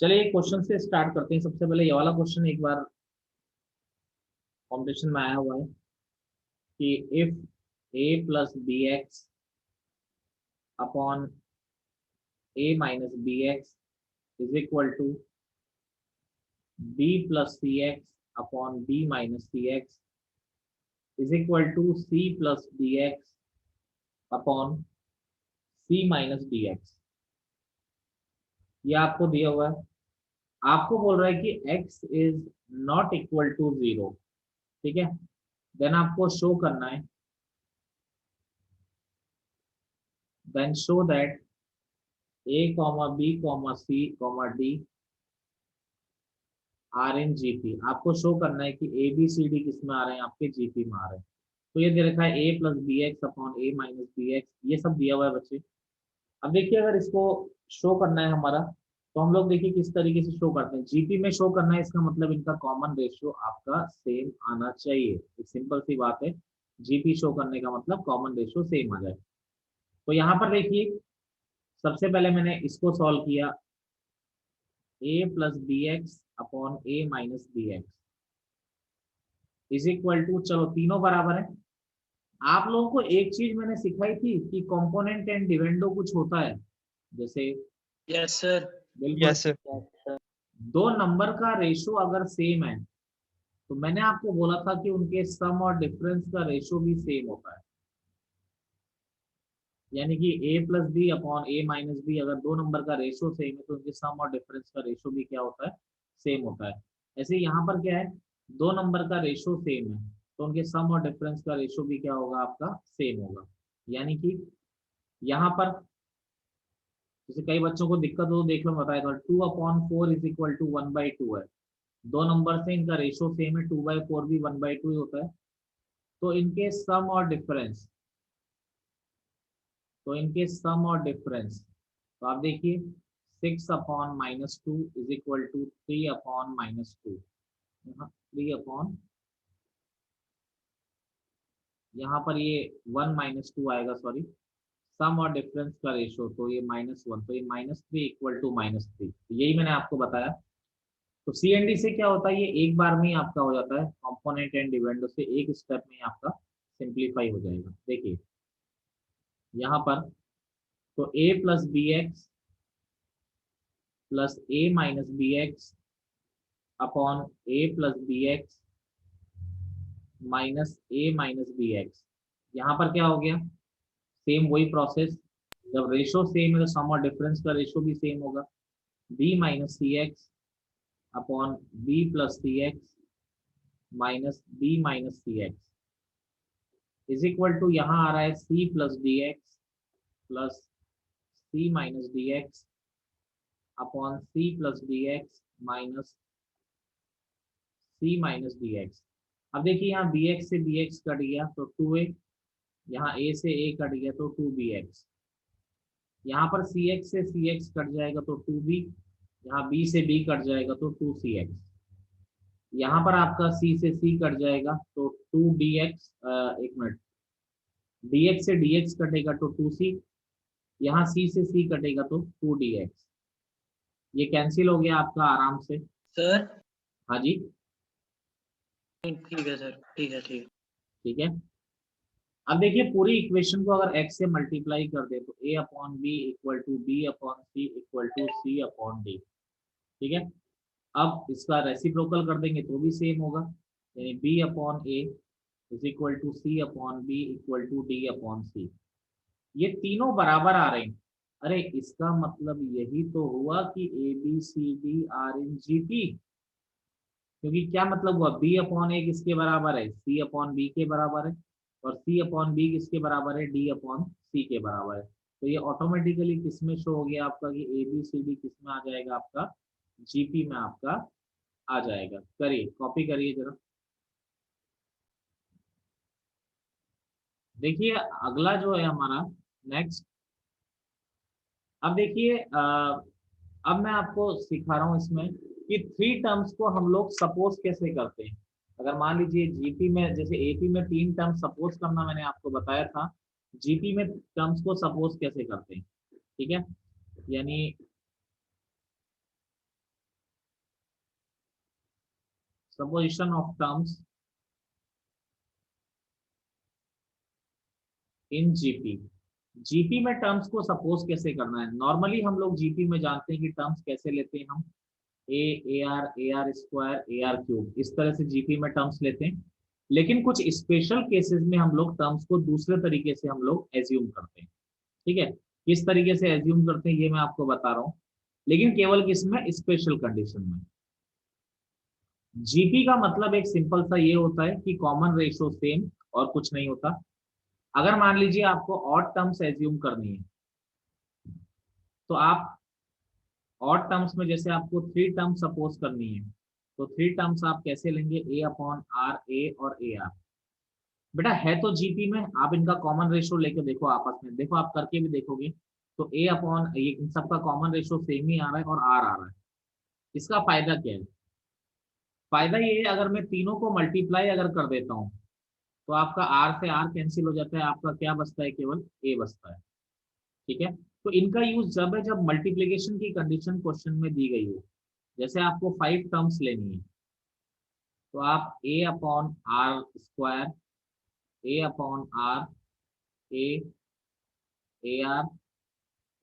चलिए क्वेश्चन से स्टार्ट करते हैं। सबसे पहले ये वाला क्वेश्चन एक बार कॉम्पिटिशन में आया हुआ है कि if a plus B X upon a minus B X is equal to b plus C X upon b minus C X is equal to c plus D X upon c minus D X. ये आपको दिया हुआ है। आपको बोल रहा है कि x is not equal to 0। ठीक है, देन आपको शो करना है, then show that a comma b comma c comma d are in GP. आपको शो करना है कि ए बी सी डी किस में आ रहे हैं, आपके जीपी में आ रहे हैं। तो ये दे रखा है ए plus B X upon A minus B x, ये सब दिया हुआ है बच्चे। अब देखिए अगर इसको शो करना है हमारा, तो हम लोग देखिए किस तरीके से शो करते हैं। जीपी में शो करना है, इसका मतलब इनका कॉमन रेशियो आपका सेम आना चाहिए। एक सिंपल सी बात है, जीपी शो करने का मतलब कॉमन रेशियो सेम आ जाए। तो यहाँ पर देखिए सबसे पहले मैंने इसको सॉल्व किया, A plus B X upon A minus B X is equal to, चलो तीनों बराबर है। आप लोगों को एक चीज मैंने सिखाई थी कि कंपोनेंट एंड डिविडेंडो कुछ होता है, जैसे यस सर। बिल्कुल यस सर। दो नंबर का रेशो अगर सेम है तो मैंने आपको बोला था कि उनके सम और डिफरेंस का रेशो भी सेम होता है। यानी कि a plus B upon a minus B, अगर दो नंबर का रेशो सेम है तो उनके सम और डिफरेंस का रेशो भी क्या होता है, सेम होता है। ऐसे यहाँ पर क्या है, दो नंबर का रेशो सेम है तो उनके सम और डिफरेंस का रेशो भी क्या होगा, आपका सेम होगा। यानी कि यहाँ पर जैसे कई बच्चों को दिक्कत हो, देख लो बताया था, 2/4 इज इक्वल टू 1/2 है। दो नंबर से इनका रेशो सेम है, 2/4 भी 1/2 ही होता है। तो इनके सम और डिफरेंस, तो इनके सम और डिफरेंस, तो आप देखिए 6/-2 इज इक्वल टू 3/-2। यहाँ 3 यहाँ पर ये 1-2 आएगा, सॉरी, सम और डिफरेंस का रेशो तो ये -1, तो ये -3 इक्वल टू -3। तो यही मैंने आपको बताया। तो सी एंड डी से क्या होता है, ये एक बार में ही आपका हो जाता है, कंपोनेंट एंड डिविडेंडो से एक स्टेप में ही आपका सिंप्लीफाई हो जाएगा। देखिए यहाँ पर तो a plus B X plus a minus B X upon a plus B X minus a minus B X. यहाँ पर क्या हो गया, सेम वही प्रोसेस, जब रेशो सेम है तो सम और डिफरेंस का रेशो भी सेम होगा। b minus C X upon b plus C X minus b minus C X is equal to, यहाँ आ रहा है c plus D X plus c minus D X upon c plus D X minus c minus D X. अब देखिए यहाँ bx से bx cut गया तो 2a, यहाँ a से a कट गया तो 2bx, यहाँ पर cx से cx कट जाएगा तो 2b, यहाँ b से b कट जाएगा तो 2cx, यहाँ पर आपका c से c कट जाएगा तो 2dx, एक मिनट, dx से dx कटेगा तो 2c, यहाँ c से c कटेगा तो 2dx। ये कैंसिल हो गया आपका आराम से। सर हाँ जी, ठीक है सर, ठीक है ठीक है। ठीक है। अब देखिए पूरी इक्वेशन को अगर x से मल्टीप्लाई कर दे तो a upon B equal to B upon C equal to C upon D. ठीक है, अब इसका रेसिप्रोकल कर देंगे तो भी सेम होगा, यानी b upon a is equal to C upon B equal to D upon C. ये तीनों बराबर आ रहे हैं। अरे इसका मतलब यही तो हुआ कि A B C D are in G P. क्योंकि क्या मतलब हुआ, b अपॉन ए किसके बराबर है, c अपॉन बी के बराबर है, और c अपॉन बी किसके बराबर है, d अपॉन सी के बराबर है। तो ये ऑटोमेटिकली किस में शो हो गया आपका कि ए बी सी डी किस में आ जाएगा, आपका जीपी में आपका आ जाएगा। करिए, कॉपी करिए जरा। देखिए अगला जो है हमारा नेक्स्ट, अब देखिए अब मैं आपको सिखा रहा हूँ इसमें कि थ्री टर्म्स को हम लोग सपोज कैसे करते हैं। अगर मान लीजिए जीपी में, जैसे एपी में तीन टर्म सपोज करना मैंने आपको बताया था, जीपी में टर्म्स को सपोज कैसे करते हैं। ठीक है, यानी supposition of terms in GP. GP में टर्म्स को सपोज कैसे करना है? नॉर्मली हम लोग जीपी में जानते हैं कि टर्म्स कैसे लेते हैं हम, ए आर स्क्वायर ए आर क्यूब, इस तरह से जीपी में टर्म्स लेते हैं। लेकिन कुछ स्पेशल केसेस में हम लोग टर्म्स को दूसरे तरीके से हम लोग एज्यूम करते हैं। ठीक है, किस तरीके से एज्यूम करते हैं ये मैं आपको बता रहा हूँ, लेकिन केवल किसमें? स्पेशल कंडीशन में। जीपी का मतलब एक सिंपल सा ये होता है कि कॉमन रेशियो सेम, और कुछ नहीं होता। अगर मान लीजिए आपको ऑड टर्म्स एज्यूम करनी है, तो आप ऑड टर्म्स में जैसे आपको थ्री टर्म्स सपोज करनी है, तो थ्री टर्म्स आप कैसे लेंगे? ए अपॉन आर, ए और ए आर। बेटा है तो जीपी में, आप इनका कॉमन रेशियो लेके देखो आपस में, देखो आप करके भी देखोगे तो ए अपॉन ये इन सबका कॉमन रेशियो सेम ही आ रहा है और आर आ रहा है। इसका फायदा क्या है? फायदा ये है, अगर मैं तीनों को मल्टीप्लाई अगर कर देता हूँ तो आपका आर से आर कैंसिल हो जाता है, आपका क्या बचता है? केवल ए बचता है। ठीक है, तो इनका यूज जब है जब मल्टीप्लीकेशन की कंडीशन क्वेश्चन में दी गई हो। जैसे आपको 5 टर्म्स लेनी है, तो आप A upon are square, A upon R, A, A R,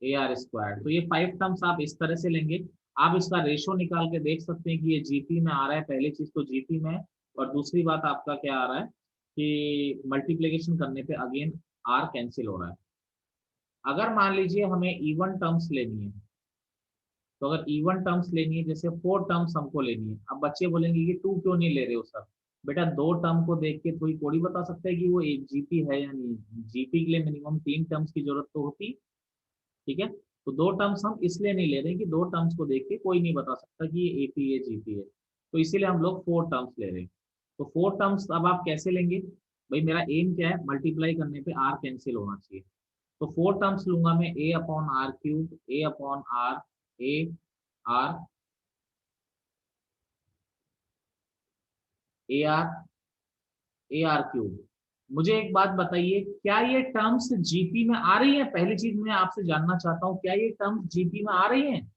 A R square, तो ये 5 टर्म्स आप इस तरह से लेंगे। आप इसका रेशो निकाल के देख सकते हैं कि ये जीपी में आ रहा है, पहली चीज तो जीपी में है, और दूसरी बात आपका क्या आ रहा है कि मल्टीप्लीकेशन करने पे अगेन आर कैंसिल हो रहा है। अगर मान लीजिए हमें इवन टर्म्स लेनी है, तो अगर इवन टर्म्स लेनी है, जैसे 4 टर्म्स हमको लेनी है, अब बच्चे बोलेंगे कि 2 क्यों नहीं ले रहे हो सर? बेटा 2 टर्म को देख के कोई बता सकता है कि वो एक जीपी है या नहीं। जीपी के लिए मिनिमम 3 टर्म्स की जरूरत तो होती। ठीक है, तो 2 टर्म्स हम इसलिए नहीं ले रहे हैं कि 2 टर्म्स को देख के कोई नहीं बता सकता कि ये एपी है जीपी है, तो इसीलिए हम लोग 4 टर्म्स ले रहे हैं। तो 4 टर्म्स अब आप कैसे लेंगे? भाई मेरा एम क्या है? मल्टीप्लाई करने पे आर कैंसिल होना चाहिए। तो 4 टर्म्स लूंगा मैं, A upon R cube, A upon R, A R, A R, A R cube. मुझे एक बात बताइए, क्या ये टर्म्स जीपी में आ रही है? पहली चीज मैं आपसे जानना चाहता हूं, क्या ये टर्म्स जीपी में आ रही हैं?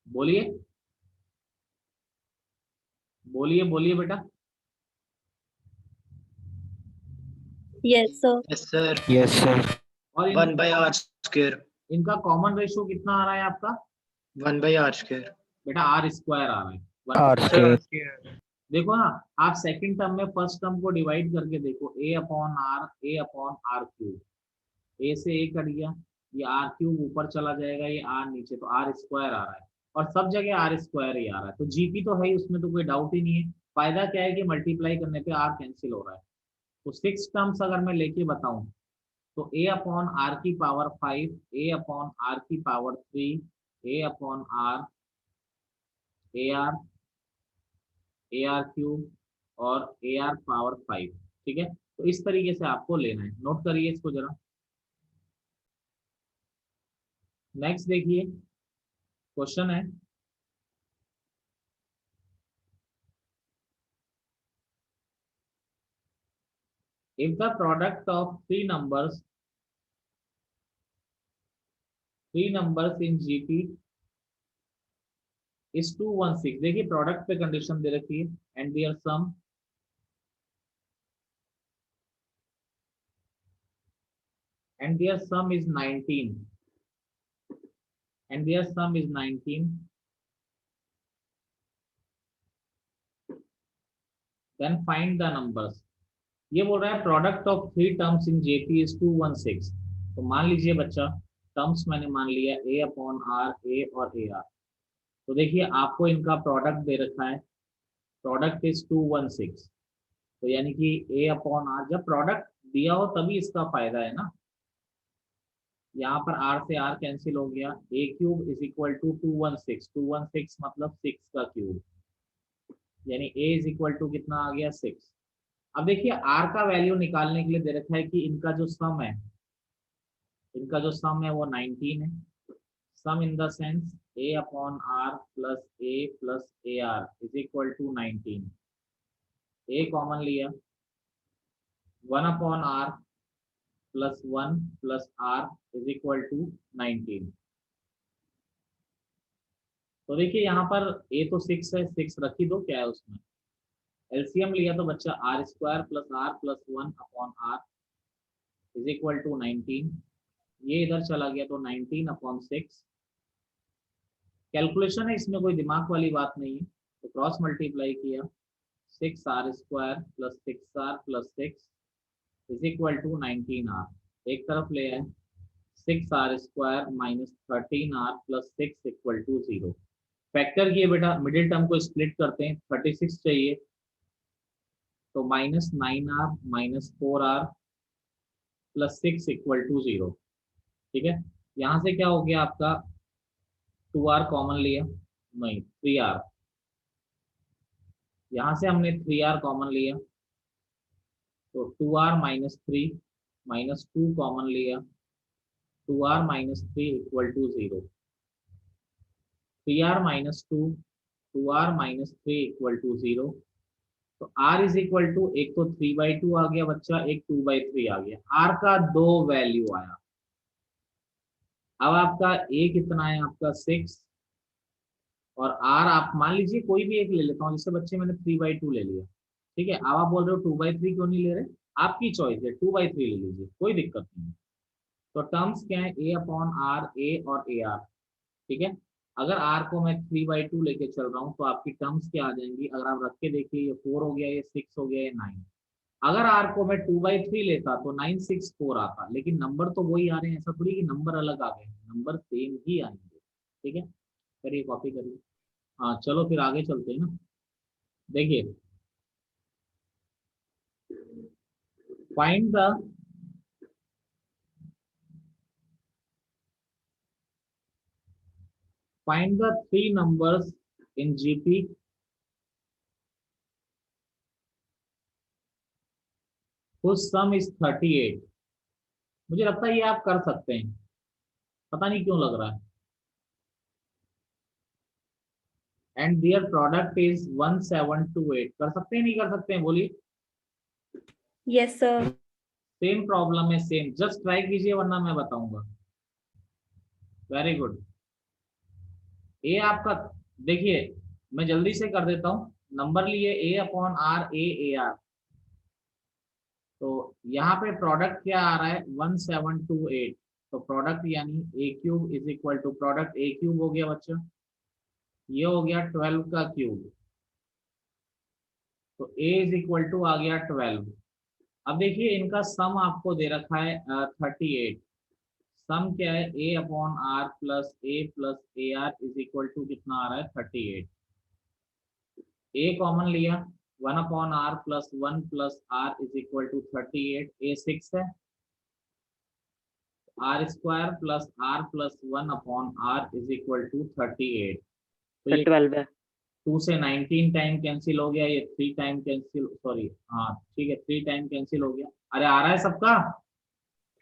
बोलिए, बोलिए बोलिए बेटा। Yes, sir. Yes sir. Yes sir. और 1/r²। इनका कॉमन रेशियो कितना आ रहा है आपका? 1/r²। बेटा आर स्क्वायर आ रहा है, आर 1/2। स्क्वायर। देखो ना, आप सेकंड टर्म में फर्स्ट टर्म को डिवाइड करके देखो, A upon R, A upon R cube, A से ए कट गया, ये आर क्यूब ऊपर चला जाएगा, ये आर नीचे, तो आर स्क्वायर आ रहा है, और सब जगह आर स्क्वायर ही आ रहा है, तो जीपी तो है ही, उसमें तो कोई डाउट ही नहीं है। फायदा क्या है कि मल्टीप्लाई करने पे आर कैंसिल हो रहा है। तो 6 टर्म्स अगर मैं लेके बताऊं, तो ए अपॉन आर की पावर 5, ए अपॉन आर की power 3, A upon R, A R, A R cube और ए आर पावर 5। ठीक है, तो इस तरीके से आपको लेना है, नोट करिए इसको जरा। नेक्स्ट देखिए, क्वेश्चन है, if the product of three numbers in GP is 216, देखिए प्रोडक्ट पे कंडीशन दे रखी है, and their sum is 19, then find the numbers। ये बोल रहा है product of 3 terms in JP is 216। तो मान लीजिए बच्चा, टर्म्स मैंने मान लिया ए अपॉन आर, ए और ए आर। तो देखिए आपको इनका प्रोडक्ट दे रखा है, प्रोडक्ट इज 216, तो यानी कि ए अपॉन आर, जब प्रोडक्ट दिया हो तभी इसका फायदा है ना। यहाँ पर आर से आर कैंसिल हो गया, ए क्यूब इज इक्वल टू 216, 216 मतलब 6 का क्यूब, यानी ए इज इक्वल टू कितना आ गया? 6। अब देखिए आर का वैल्यू निकालने के लिए दे रखा है कि इनका जो सम है, वो 19 है। Sum in the sense A upon R plus A R is equal to 19। A common लिया, 1 upon R plus 1 plus R is equal to 19। तो देखिए यहाँ पर a तो 6 है, 6 रख ही दो, क्या है उसमें, एलसीएम लिया तो बच्चा R square plus are plus 1 upon R is equal to 19। ये इधर चला गया तो 19 अपॉन 6। कैलकुलेशन है, इसमें कोई दिमाग वाली बात नहीं है। तो क्रॉस मल्टीप्लाई किया, 6r square plus 6r plus 6 is equal to 19r। एक तरफ ले आए, 6r square minus 13r plus 6 equal to 0। Factor किए बेटा, मिडिल टर्म को स्प्लिट करते हैं, 36 चाहिए तो minus 9r minus 4r plus 6 equal to 0। ठीक है, यहाँ से क्या हो गया आपका, 2r कॉमन लिया, नहीं 3r, यहाँ से हमने 3r कॉमन लिया तो 2r माइनस 3 माइनस 2 कॉमन लिया, 2r minus 3 equal to 0। 3r minus 2, 2r minus 3 equal to 0। तो r इज इक्वल टू, एक तो 3/2 आ गया बच्चा, एक 2/3 आ गया, r का 2 वैल्यू आया। अब आपका a कितना है, आपका 6, और r आप मान लीजिए कोई भी एक ले लेता हूँ, जैसे बच्चे मैंने 3/2 ले लिया। ठीक है, अब आप बोल रहे हो 2/3 क्यों नहीं ले रहे, आपकी चॉइस है, 2/3 ले लीजिए, कोई दिक्कत नहीं है। तो टर्म्स क्या है, a अपॉन आर, ए और ए आर। ठीक है, अगर r को मैं 3/2 लेके चल रहा हूँ तो आपकी टर्म्स क्या आ जाएंगी, अगर आप रख के देखिए, ये 4 हो गया, ये 6 हो गया, ये 9। अगर r को मैं 2/3 लेता तो 964 आता, लेकिन नंबर तो वही आ रहे हैं, ऐसा थोड़ी कि नंबर अलग आ गए, नंबर सेम ही आएंगे। ठीक है, करिए, कॉपी करिए। हाँ चलो फिर आगे चलते हैं ना। देखिए, find the three numbers in GP whose sum is 38। मुझे लगता है ये आप कर सकते हैं, पता नहीं क्यों लग रहा है। And their product is 1728। कर सकते हैं, नहीं कर सकते हैं, बोलिए। Yes, sir. सेम प्रॉब्लम है, सेम, जस्ट ट्राई कीजिए वरना मैं बताऊंगा। Very good. ए आपका, देखिए मैं जल्दी से कर देता हूँ। नंबर लिए a upon R, A R, तो यहाँ पे प्रोडक्ट क्या आ रहा है, 1728। तो प्रोडक्ट यानी A cube is equal to, product A cube हो गया बच्चा, ये हो गया 12 का क्यूब, तो a इज इक्वल टू आ गया 12। अब देखिए इनका सम आपको दे रखा है 38। सम क्या है, a upon R plus A R is equal to कितना आ रहा है, 38। a कॉमन लिया, 1 upon R plus 1 plus R is equal to 38। a 6 है, R square plus are plus 1 upon R is equal to 38। तो सर ये 12 है। 2 से 19 टाइम कैंसिल हो गया, ये 3 टाइम कैंसिल, सॉरी हाँ ठीक है, 3 टाइम कैंसिल हो गया। अरे आ रहा है सबका,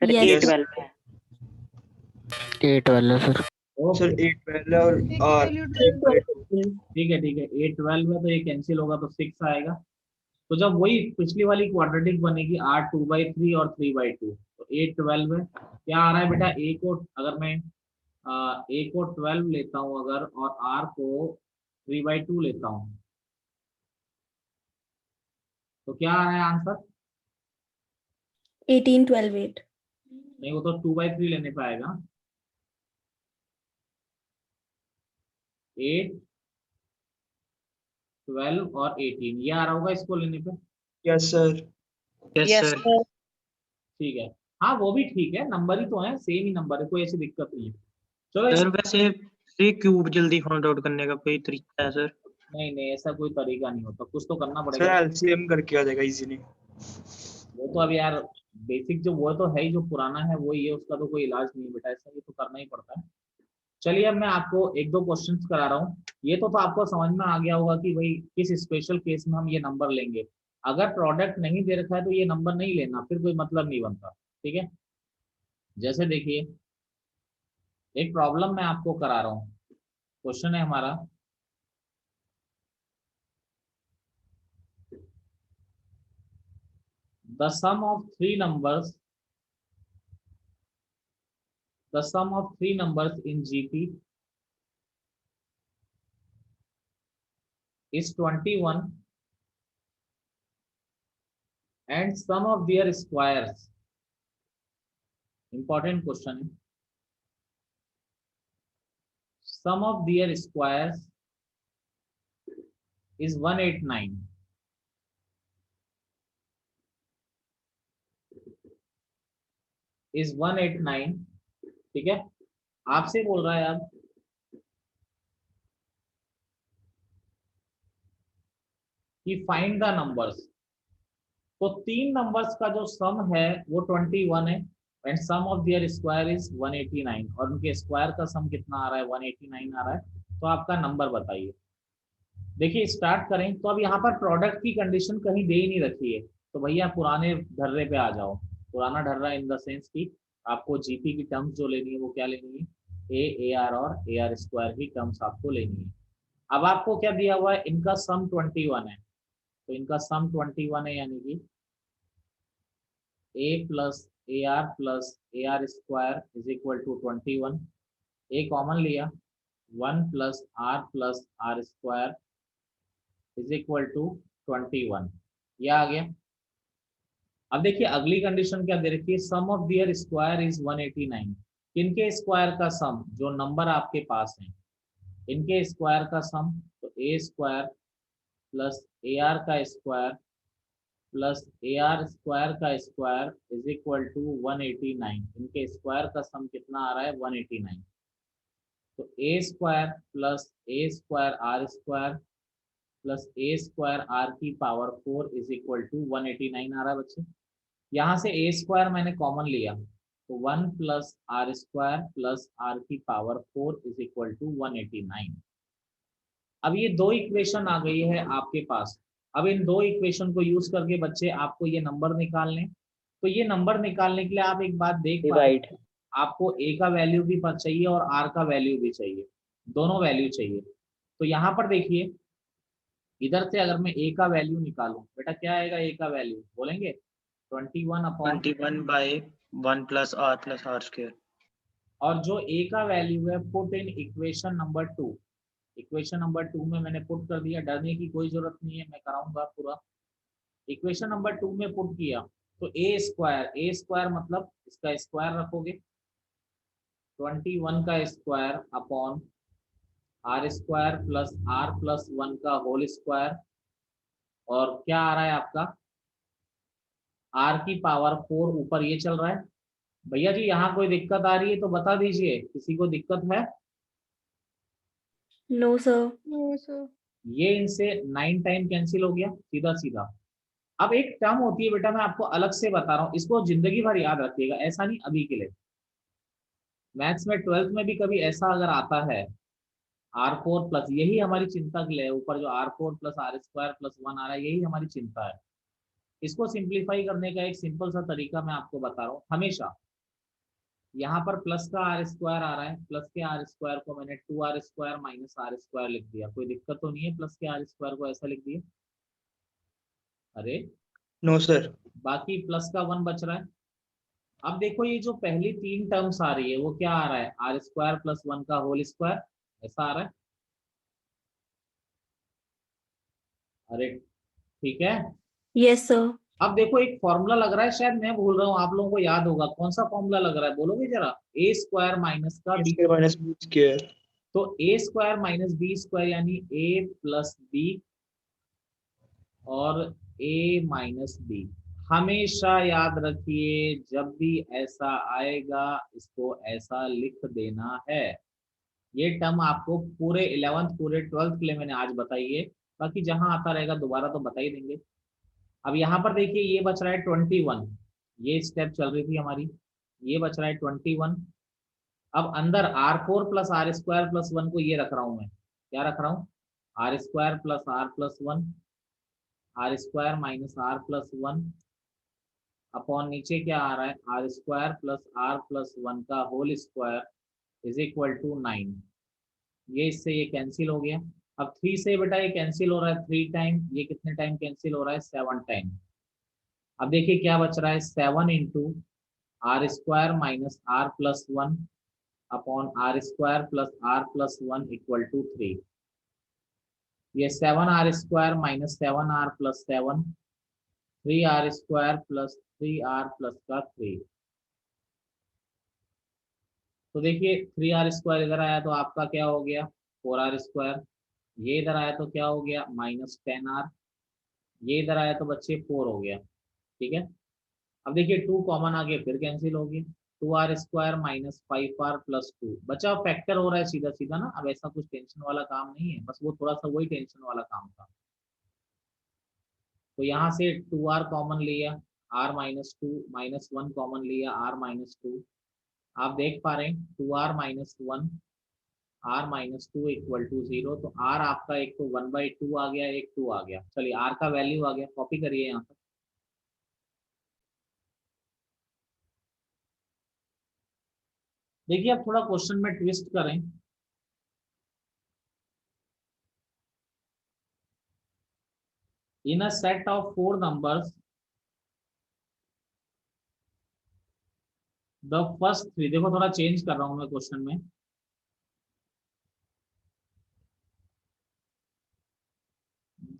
सर Yes. 8 12 है। 8 वाला सर। ओके सर 8 12 और ठीक है ठीक है, 8 12 है तो ये कैंसिल होगा तो 6 आएगा। तो जब वही पिछली वाली क्वाड्रेटिक बनेगी, r 2/3 और 3/2, तो 8 12 है। क्या आ रहा है बेटा, a को अगर मैं a को 12 लेता हूँ अगर, और r को 3/2 लेता हूँ, तो क्या आ रहा है आंसर, 18, 12, 8. नहीं वो तो 2/3 लेने पे आएगा। 8 12 और 18 ये आ रहा होगा इसको लेने पे। Yes sir. Yes sir. ठीक है, हाँ वो भी ठीक है, नंबर ही तो है, सेम ही नंबर है, कोई ऐसी दिक्कत नहीं है। चलो सर वैसे ये क्यूब जल्दी फाइंड आउट करने का कोई तरीका है सर? नहीं नहीं, ऐसा कोई तरीका नहीं होता, कुछ तो करना सर पड़ेगा। एलसीएम करके आ जाएगा इजीली। वो तो अब यार बेसिक जो वो तो है ही, जो पुराना है वो ये, उसका तो कोई इलाज नहीं है बेटा, ऐसा ये तो करना ही पड़ता है। चलिए अब मैं आपको एक दो क्वेश्चंस करा रहा हूँ। ये तो आपको समझ में आ गया होगा कि भाई किस स्पेशल केस में हम ये नंबर लेंगे। अगर प्रोडक्ट नहीं दे रखा है तो ये नंबर नहीं लेना, फिर कोई मतलब नहीं बनता। ठीक है, जैसे देखिए एक प्रॉब्लम मैं आपको करा रहा हूँ। क्वेश्चन है हमारा, the sum of three numbers, the sum of three numbers in GP is 21 and sum of their squares, important question है, sum of their squares is 189. is 189. ठीक है, आपसे बोल रहा है अब कि फाइंड द नंबर्स। तो तीन नंबर्स का जो सम है वो 21 है and sum of their square is 189 और उनके स्क्वायर का सम कितना आ रहा है 189 आ रहा है। तो आपका नंबर बताइए। देखिए स्टार्ट करें तो अब यहाँ पर प्रोडक्ट की कंडीशन कहीं दे ही नहीं रखी है, तो भैया पुराने ढर्रे पे आ जाओ। पुराना ढर्रा इन द सेंस की आपको जीपी की टर्म्स जो लेनी है वो क्या लेनी है, ए आर और ए आर स्क्वायर की टर्म्स आपको लेनी है। अब आपको क्या दिया हुआ है, इनका सम 21 है, तो इनका सम 21 है यानी कि A plus A R square is equal to 21। A common लिया, 1 plus R square is equal to 21, यह आ गया। अब देखिए अगली कंडीशन क्या दे रखी है, सम ऑफ देयर स्क्वायर इज 189। किनके स्क्वायर का सम, जो नंबर आपके पास है इनके स्क्वायर का सम, तो A square plus A are का square plus A R square का स्क्वायर इज इक्वल टू 189। इनके स्क्वायर का सम कितना आ रहा है 189। तो A square R square plus A square R की पावर 4 इज इक्वल टू 189 आ रहा है बच्चे। यहाँ से ए स्क्वायर मैंने कॉमन लिया तो 1 plus R square plus R की पावर 4 इज इक्वल टू 189। अब ये दो इक्वेशन आ गई है आपके पास। अब इन दो इक्वेशन को यूज करके बच्चे आपको ये नंबर निकालने, तो ये नंबर निकालने के लिए आप एक बात देख पाए, आपको ए का वैल्यू भी चाहिए और आर का वैल्यू भी चाहिए, दोनों वैल्यू चाहिए। तो यहाँ पर देखिए इधर से अगर मैं ए का वैल्यू निकालूं, बेटा क्या आएगा ए का वैल्यू बोलेंगे 21 अपॉन 21/1 प्लस आर स्क्वायर। और जो ए का वैल्यू है put in equation number 2। Equation number 2 में मैंने पुट कर दिया, डरने की कोई जरूरत नहीं है, मैं कराऊंगा पूरा। इक्वेशन नंबर 2 में पुट किया तो ए स्क्वायर मतलब इसका स्क्वायर रखोगे 21 का square upon are square plus 1 का होल स्क्वायर, और क्या आ रहा है आपका आर की पावर 4 ऊपर ये चल रहा है। भैया जी यहाँ कोई दिक्कत आ रही है तो बता दीजिए, किसी को दिक्कत है? No sir. No sir. ये इनसे 9 टाइम कैंसिल हो गया सीधा सीधा। अब एक टर्म होती है बेटा, मैं आपको अलग से बता रहा हूँ, इसको जिंदगी भर याद रखिएगा, ऐसा नहीं अभी के लिए। मैथ्स में 12th में भी कभी ऐसा अगर आता है R4 प्लस, यही हमारी चिंता के लिए ऊपर जो R4 plus R square plus 1 आ रहा है, यही हमारी चिंता है। इसको सिंप्लीफाई करने का एक सिंपल सा तरीका मैं आपको बता रहा हूँ। हमेशा यहाँ पर प्लस का आर स्क्वायर आ रहा है, प्लस के आर स्क्वायर को मैंने 2r square minus are square लिख दिया, कोई दिक्कत तो नहीं है? प्लस के आर स्क्वायर को ऐसा लिख दिया, अरे नो सर। बाकी प्लस का 1 बच रहा है। अब देखो ये जो पहली 3 टर्म्स आ रही है वो क्या आ रहा है, आर स्क्वायर प्लस 1 का होल स्क्वायर, ऐसा आ रहा है। अरे ठीक है, यस सर। अब देखो एक फॉर्मूला लग रहा है, शायद मैं भूल रहा हूँ, आप लोगों को याद होगा, कौन सा फॉर्मूला लग रहा है बोलोगे जरा? ए स्क्वायर माइनस का बी माइनस बी स्क्वायर। तो A square minus B square यानी ए प्लस बी और ए माइनस बी। हमेशा याद रखिए जब भी ऐसा आएगा इसको ऐसा लिख देना है। ये टर्म आपको पूरे 11th पूरे 12th के लिए मैंने आज बताइए, बाकी जहां आता रहेगा दोबारा तो बता ही देंगे। अब यहाँ पर देखिए ये बच रहा है 21, ये स्टेप चल रही थी हमारी, ये बच रहा है 21। अब अंदर R4 plus R square plus 1 को ये रख रहा हूं मैं, क्या रख रहा हूँ, r square plus are plus 1, r square minus r plus 1 upon नीचे क्या आ रहा है आर स्क्वायर प्लस 1 का whole square is equal to 9। ये इससे ये कैंसिल हो गया। अब 3 से बेटा ये कैंसिल हो रहा है 3 टाइम, ये कितने टाइम कैंसिल हो रहा है 7 टाइम। अब देखिए क्या बच रहा है 7 into r square minus r plus 1 upon are square plus 1 equal to 3। ये 7r² minus 7r plus 7, 3r² plus 3r plus का 3। तो देखिए 3r² इधर आया तो आपका क्या हो गया 4r², ये इधर आया तो क्या हो गया माइनस 10r, ये इधर आया तो बच्चे 4 हो गया। ठीक है, अब देखिए 2 कॉमन आ गए फिर कैंसिल हो गए, 2r² माइनस 5r प्लस 2 बचा, फैक्टर हो रहा है सीधा सीधा ना। अब ऐसा कुछ टेंशन वाला काम नहीं है, बस वो थोड़ा सा वही टेंशन वाला काम था। तो यहाँ से 2r कॉमन लिया, r माइनस 2 माइनस 1 कॉमन लिया, r माइनस 2। आप देख पा रहे हैं 2r minus 1 r minus 2 equal to 0। तो r आपका एक तो 1/2 आ गया, एक 2 आ गया। चलिए r का वैल्यू आ गया, कॉपी करिए यहाँ पर। देखिए अब थोड़ा क्वेश्चन में ट्विस्ट करें। In a set of 4 numbers the first 3, देखो थोड़ा चेंज कर रहा हूं मैं क्वेश्चन में।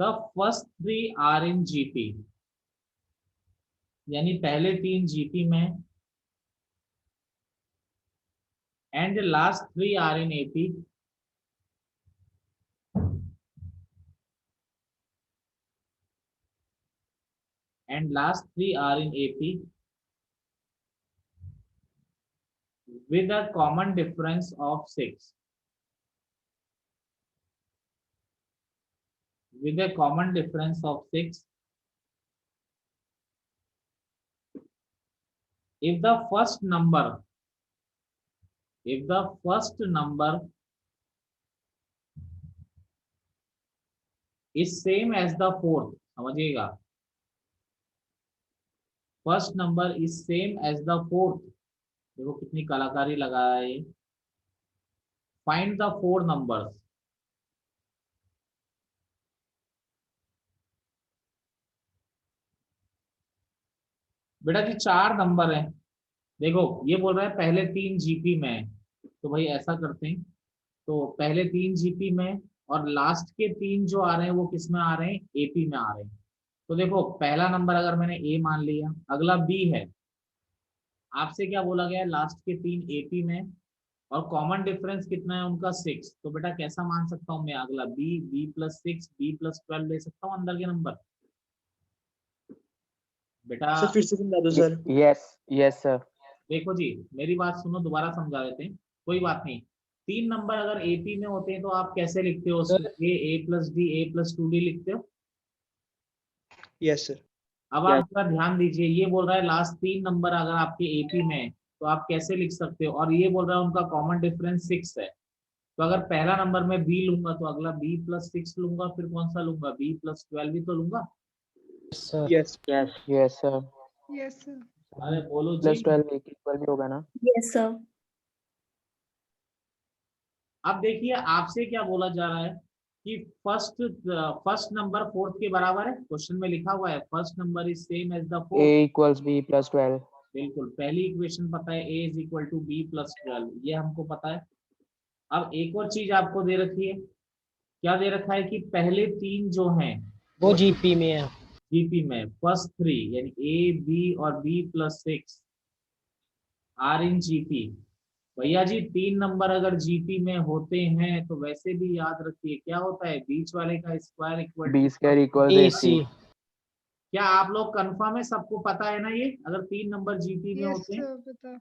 The first 3 are in GP, यानी पहले 3 जीपी में, and last 3 are in AP, and last 3 are in AP with a common difference of 6, with a common difference of 6, if the first number, if the first number is same as the fourth, समझिएगा, first number is same as the fourth, देखो कितनी कलाकारी लगाया है। Find the 4 numbers, बेटा जी 4 number है। देखो ये बोल रहा है पहले 3 जीपी में है, तो भाई ऐसा करते हैं, तो पहले 3 जीपी में और लास्ट के 3 जो आ रहे हैं वो किस में आ रहे हैं, एपी में आ रहे हैं। तो देखो पहला नंबर अगर मैंने ए मान लिया, अगला बी है, आपसे क्या बोला गया है लास्ट के 3 एपी में, और कॉमन डिफरेंस कितना है उनका 6। तो बेटा कैसा मान सकता हूँ मैं, अगला b, b plus 6, b plus 12 ले सकता हूँ अंदर के नंबर बेटा। सर फिर से समझा दो सर। Yes yes sir. देखो जी मेरी बात सुनो, दोबारा समझा देते हैं, कोई बात नहीं। 3 नंबर अगर एपी में होते हैं तो आप कैसे लिखते हो उसको, ए प्लस डी, ए प्लस 2 डी लिखते हो। Yes sir. अब आप थोड़ा ध्यान दीजिए, ये बोल रहा है लास्ट 3 नंबर अगर आपके एपी में है तो आप कैसे लिख सकते हो, और ये बोल रहा है उनका कॉमन डिफरेंस 6 है। तो अगर पहला नंबर में बी लूंगा तो अगला बी प्लस 6 लूंगा, फिर कौन सा लूंगा, बी प्लस 12 भी तो लूंगा। Yes yes sir. Yes sir. अरे बोलो जी। प्लस 12 एक इक्वल भी होगा ना। Yes, sir. अब देखिए आपसे क्या बोला जा रहा है कि फर्स्ट नंबर फोर्थ के बराबर है, क्वेश्चन में लिखा हुआ है first number is same as the a fourth. Equals b plus 12। बिल्कुल, पहली इक्वेशन पता है a is equal to b plus 12, ये हमको पता है। अब एक और चीज आपको दे रखी है, क्या दे रखा है कि पहले 3 जो हैं वो जीपी में है। जीपी में, फर्स्ट 3 यानी ए बी और b plus 6 are in GP. भैया जी 3 नंबर अगर जीपी में होते हैं तो वैसे भी याद रखिए क्या होता है, बीच वाले का square equal b square equals AC. AC। क्या आप लोग कंफर्म है, सबको पता है ना ये, अगर 3 नंबर जीपी में यस होते हैं। सर पता।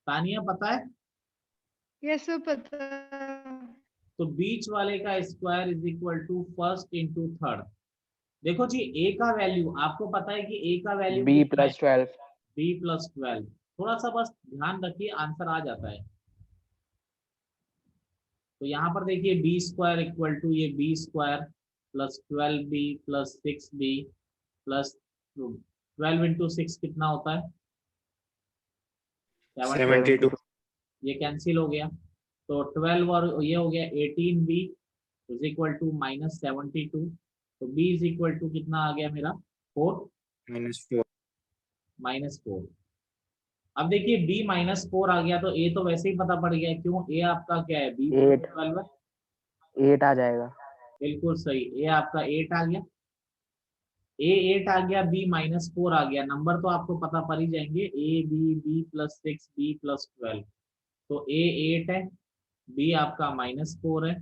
तानिया पता है, यस सर पता। तो बीच वाले का square is equal to first into third. देखो जी ए का वैल्यू आपको पता है कि ए का value b plus 12। B plus 12, थोड़ा सा बस ध्यान रखिए आंसर आ जाता है। तो यहाँ पर देखिए बी स्क्वायर इक्वल टू ये b square plus 12b plus 6b plus 12 into 6 कितना होता है 72। ये कैंसिल हो गया, तो 12 और ये हो गया 18b is equal to minus 72। तो b इज इक्वल टू कितना आ गया मेरा 4 -4। माइनस 4। अब देखिए b माइनस 4 आ गया तो a तो वैसे ही पता पड़ गया, क्यों a आपका क्या है b 8। 12 है। 8 आ जाएगा। बिल्कुल सही, ए आपका 8 आ गया, ए 8 आ गया, बी -4 आ गया। नंबर तो आपको पता पड़ ही जाएंगे, ए बी +6 B+12। तो ए 8 है, बी आपका -4 है,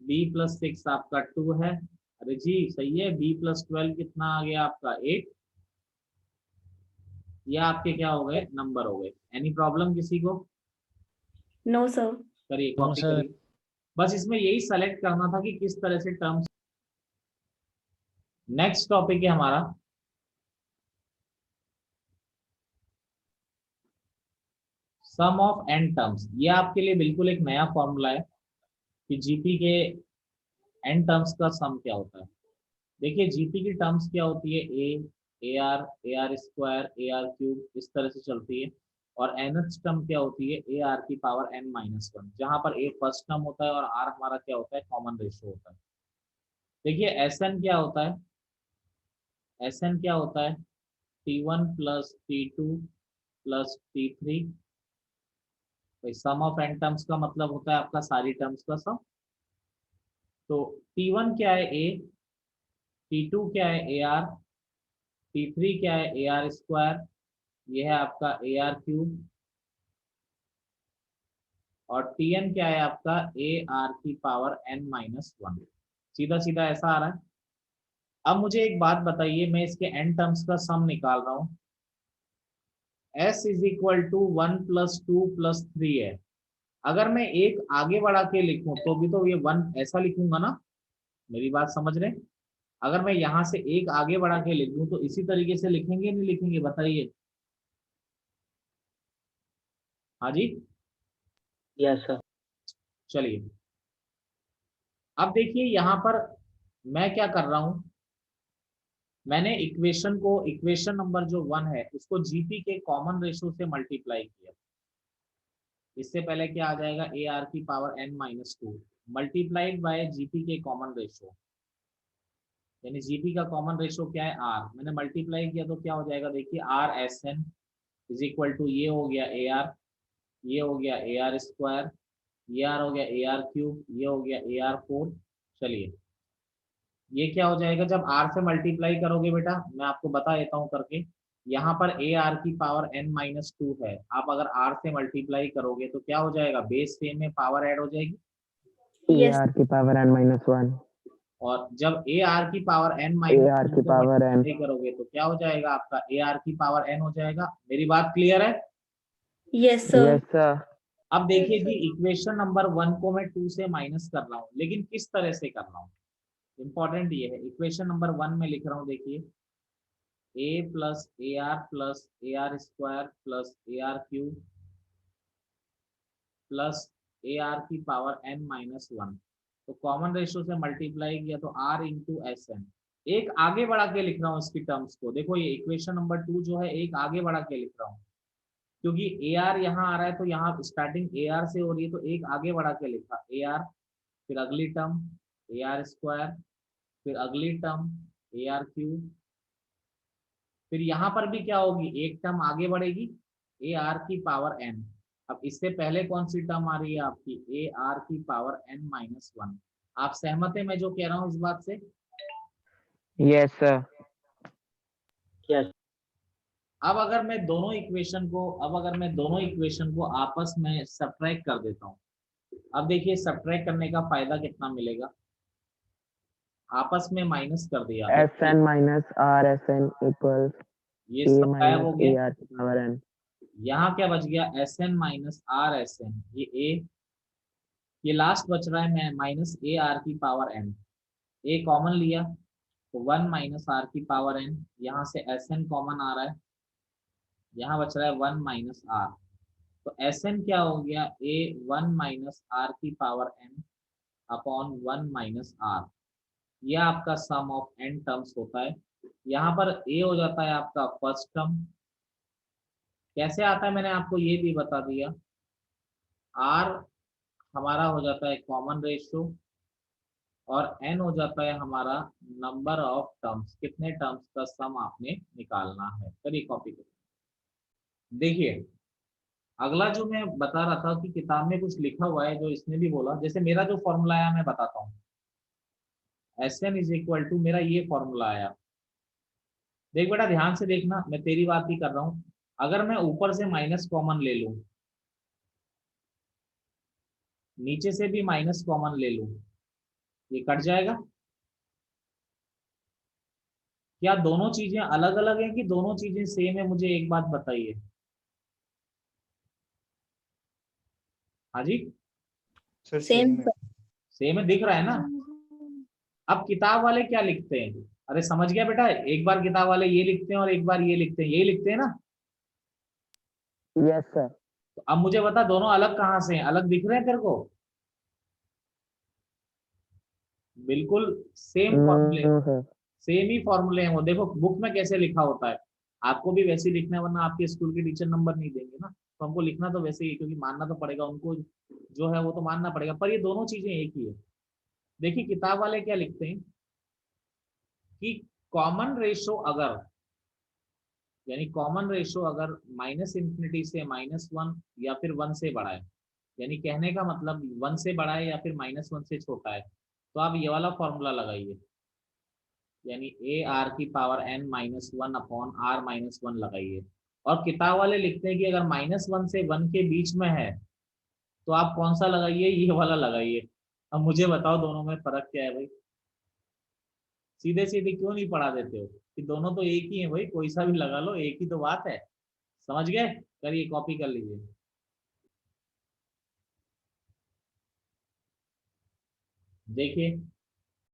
B+6 आपका 2 है। अरे जी सही है, B+12 कितना आ गया आपका 8। ये आपके क्या हो गए, नंबर हो गए। एनी प्रॉब्लम किसी को? No, sir. करिए, कॉपी करिए। बस इसमें यही सेलेक्ट करना था कि किस तरह से टर्म्स। नेक्स्ट टॉपिक है हमारा सम ऑफ एन टर्म्स। ये आपके लिए बिल्कुल एक नया फॉर्मूला है कि जीपी के एन टर्म्स का सम क्या होता है। देखिए जीपी की टर्म्स क्या होती है, ए आर स्क्वायर, ए आर क्यूब, इस तरह से चलती है। और nth टर्म क्या होती है, ए आर की पावर n-1, जहां पर ए फर्स्ट टर्म होता है और आर हमारा क्या होता है, कॉमन रेशियो होता है। देखिए एस एन क्या होता है, एस एन क्या होता है, T1 + T2 + T3। Some of N terms का मतलब होता है आपका सारी टर्म्स का सम। तो T1 क्या है, ए, T2 क्या है, ए आर, T3 क्या है, ए आर स्क्वायर, ये है आपका ए आर क्यूब, और Tn क्या है आपका, ए आर की पावर n-1। सीधा सीधा ऐसा आ रहा है। अब मुझे एक बात बताइए, मैं इसके एन टर्म्स का सम निकाल रहा हूँ। s = 1 + 2 + 3 है। अगर मैं एक आगे बढ़ा के लिखूं तो भी तो ये 1 ऐसा लिखूंगा ना, मेरी बात समझ रहे हैं? अगर मैं यहाँ से एक आगे बढ़ा के लिख दूं तो इसी तरीके से लिखेंगे नहीं लिखेंगे, बताइए। हाँ जी, यस सर। चलिए। अब देखिए यहाँ पर मैं क्या कर रहा हूँ, मैंने इक्वेशन को, इक्वेशन नंबर जो 1 है उसको जीपी के कॉमन रेशियो से मल्टीप्लाई किया। इससे पहले क्या आ जाएगा, ए आर की power n-2 multiplied by GP के कॉमन रेशियो, यानी जीपी का कॉमन रेशियो क्या है, आर। मैंने मल्टीप्लाई किया तो क्या हो जाएगा, देखिए आर एस एन = ये हो गया ए आर, ये हो गया ए आर स्क्वायर, ये आर हो गया ए आर क्यूब, ये हो गया ए आर 4। चलिए ये क्या हो जाएगा, जब आर से मल्टीप्लाई करोगे बेटा, मैं आपको बता देता हूँ करके। यहाँ पर ए आर की पावर n-2 है, आप अगर आर से मल्टीप्लाई करोगे तो क्या हो जाएगा, बेस सेम में पावर ऐड हो जाएगी। ए Yes. आर की पावर n-1, और जब ए आर की पावर ए n-1 आर की से पावर n। मल्टीप्लाई करोगे तो क्या हो जाएगा आपका, ए आर की पावर n हो जाएगा। मेरी बात क्लियर है? Yes, sir. Yes sir. अब देखिए जी, इक्वेशन नंबर 1 को मैं 2 से माइनस कर रहा हूँ, लेकिन किस तरह से कर रहा हूँ, इंपॉर्टेंट ये है। इक्वेशन नंबर 1 में लिख रहा हूँ, देखिए a + AR square + AR cube + AR की पावर n-1। तो कॉमन रेशियो से मल्टीप्लाई किया तो r × SN। एक आगे बढ़ा के लिख रहा हूँ इसकी टर्म्स को। देखो ये इक्वेशन नंबर 2 जो है, एक आगे बढ़ा के लिख रहा हूँ, क्योंकि ए आर यहाँ आ रहा है तो यहाँ स्टार्टिंग ए आर से हो रही है, तो एक आगे बढ़ा के लिखा ए आर, फिर अगली टर्म ए आर स्क्वायर, फिर अगली टर्म ए आर क्यूब, फिर यहाँ पर भी क्या होगी, एक टर्म आगे बढ़ेगी ए आर की पावर n। अब इससे पहले कौन सी टर्म आ रही है आपकी, ए आर की पावर n-1। आप सहमत है मैं जो कह रहा हूँ इस बात से? Yes sir. यस अब अगर मैं दोनों इक्वेशन को आपस में सब्ट्रैक्ट कर देता हूँ, अब देखिए सब्ट्रैक्ट करने का फायदा कितना मिलेगा, आपस में माइनस कर दिया s n minus r s n equal ये ए सब गायब हो माइनस ए गया। आर की पावर n। यहाँ क्या बच गया, s n minus r s n, ये ए, ये लास्ट बच रहा है मैं माइनस ए आर की पावर n। ए कॉमन लिया तो 1 - आर की पावर n, यहाँ से एस एन कॉमन आ रहा है, यहाँ बच रहा है 1 - आर। तो एस एन क्या हो गया, ए 1 - आर की पावर n अपॉन 1 - आर। यह आपका सम ऑफ n टर्म्स होता है। यहाँ पर ए हो जाता है आपका फर्स्ट टर्म, कैसे आता है मैंने आपको ये भी बता दिया। आर हमारा हो जाता है कॉमन रेशियो, और n हो जाता है हमारा नंबर ऑफ टर्म्स, कितने टर्म्स का सम आपने निकालना है। करिए कॉपी करिए। देखिए अगला जो मैं बता रहा था कि किताब में कुछ लिखा हुआ है जो इसने भी बोला, जैसे मेरा जो फॉर्मूला है मैं बताता हूँ। Sn इज इक्वल टू, मेरा ये फॉर्मूला आया। देख बेटा ध्यान से देखना, मैं तेरी बात ही कर रहा हूं। अगर मैं ऊपर से माइनस कॉमन ले लूं, नीचे से भी माइनस कॉमन ले लूं, ये कट जाएगा। क्या दोनों चीजें अलग अलग हैं कि दोनों चीजें सेम है? मुझे एक बात बताइए। हाँ जी, सर Same, सेम है। sir. सेम है, दिख रहा है ना। अब किताब वाले क्या लिखते हैं? अरे समझ गया बेटा, एक बार किताब वाले ये लिखते हैं और एक बार ये लिखते हैं, यही लिखते हैं ना। Yes, sir. तो अब मुझे बता दोनों अलग कहाँ से हैं? अलग दिख रहे हैं तेरे को? बिल्कुल सेम फॉर्मूले, No, sir. सेम ही फॉर्मूले हैं वो। देखो बुक में कैसे लिखा होता है, आपको भी वैसे ही लिखना है, वरना आपके स्कूल के टीचर नंबर नहीं देंगे ना। तो हमको लिखना तो वैसे ही है, क्योंकि मानना तो पड़ेगा उनको, जो है वो तो मानना पड़ेगा। पर ये दोनों चीजें एक ही है। देखिए किताब वाले क्या लिखते हैं कि कॉमन रेशो अगर, यानी कॉमन रेशो अगर माइनस इंफिनिटी से -1 या फिर 1 से बड़ा है, यानी कहने का मतलब 1 से बड़ा है या फिर -1 से छोटा है, तो आप ये वाला फॉर्मूला लगाइए, यानी AR⁻n - 1 अपॉन R-1 लगाइए। और किताब वाले लिखते हैं कि अगर -1 से 1 के बीच में है तो आप कौन सा लगाइए? ये वाला लगाइए। अब मुझे बताओ दोनों में फर्क क्या है भाई? सीधे सीधे क्यों नहीं पढ़ा देते हो कि दोनों तो एक ही है भाई, कोई सा भी लगा लो, एक ही तो बात है। समझ गए? करिए, कॉपी कर लीजिए। देखिए